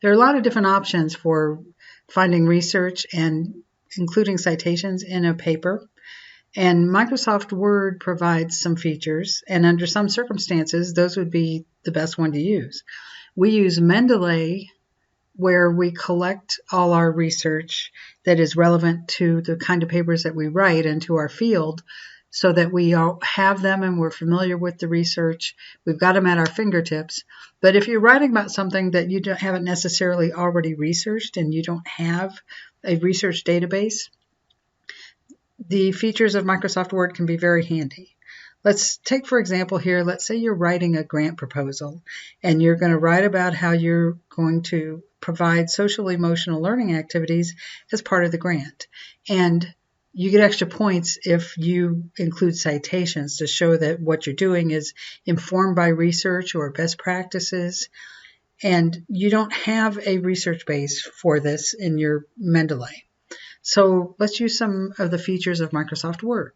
There are a lot of different options for finding research and including citations in a paper. And Microsoft Word provides some features, and under some circumstances, those would be the best one to use. We use Mendeley, where we collect all our research that is relevant to the kind of papers that we write and to our field, so that we all have them and we're familiar with the research. We've got them at our fingertips. But if you're writing about something that you haven't necessarily already researched and you don't have a research database, the features of Microsoft Word can be very handy. Let's take, for example, here, let's say you're writing a grant proposal and you're going to write about how you're going to provide social emotional learning activities as part of the grant. And you get extra points if you include citations to show that what you're doing is informed by research or best practices. And you don't have a research base for this in your Mendeley. So let's use some of the features of Microsoft Word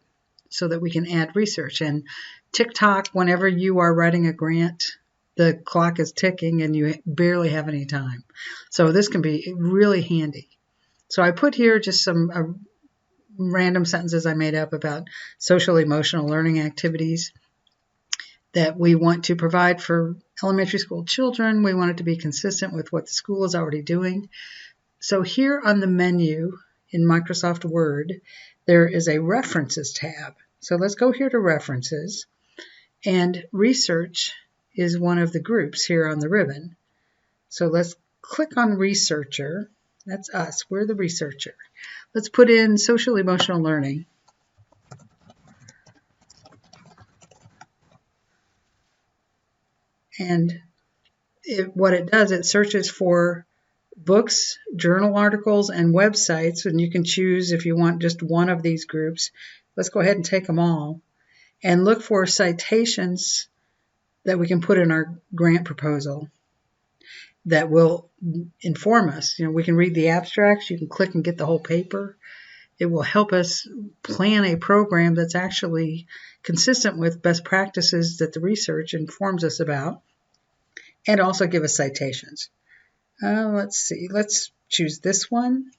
so that we can add research. And tick-tock, whenever you are writing a grant, the clock is ticking and you barely have any time. So this can be really handy. So I put here just some random sentences I made up about social emotional learning activities that we want to provide for elementary school children. We want it to be consistent with what the school is already doing. So here on the menu in Microsoft Word, there is a References tab. So let's go here to References, and Research is one of the groups here on the ribbon. So let's click on Researcher. That's us. We're the researcher. Let's put in social emotional learning. And what it does, it searches for books, journal articles, and websites, and you can choose if you want just one of these groups. Let's go ahead and take them all and look for citations that we can put in our grant proposal that will inform us. We can read the abstracts. You can click and get the whole paper. It will help us plan a program that's actually consistent with best practices that the research informs us about, and also give us citations. Let's see. Let's choose this one.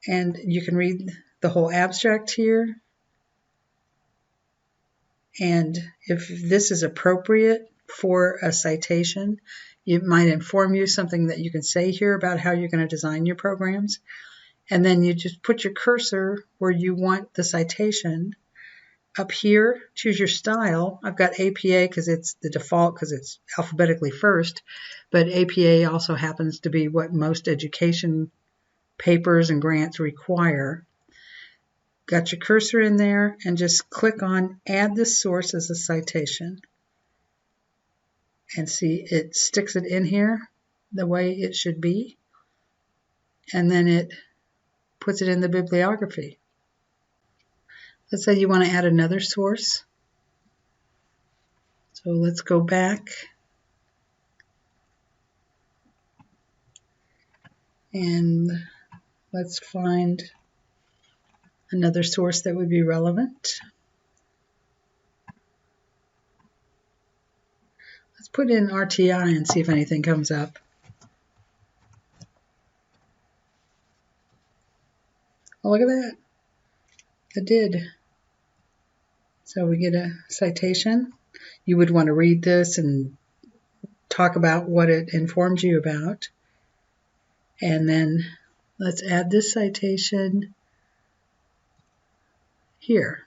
And you can read the whole abstract here. And if this is appropriate for a citation, it might inform you something that you can say here about how you're going to design your programs. And then you just put your cursor where you want the citation. Up here, choose your style. I've got APA because it's the default because it's alphabetically first, but APA also happens to be what most education papers and grants require. Got your cursor in there and just click on Add this source as a citation. And see, it sticks it in here the way it should be. And then it puts it in the bibliography. Let's say you want to add another source. So let's go back and let's find another source that would be relevant. Let's put in RTI and see if anything comes up. Oh, look at that. It did. So we get a citation. You would want to read this and talk about what it informed you about. And then let's add this citation here.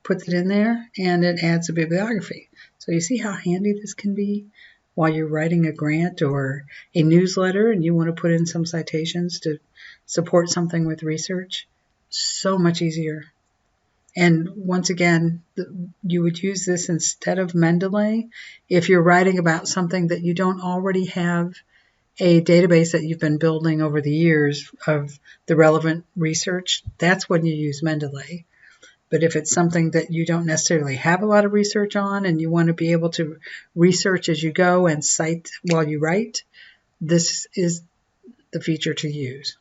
Puts it in there and it adds a bibliography. So you see how handy this can be while you're writing a grant or a newsletter and you want to put in some citations to support something with research. So much easier. And once again, you would use this instead of Mendeley if you're writing about something that you don't already have a database that you've been building over the years of the relevant research. That's when you use Mendeley. But if it's something that you don't necessarily have a lot of research on and you want to be able to research as you go and cite while you write, this is the feature to use.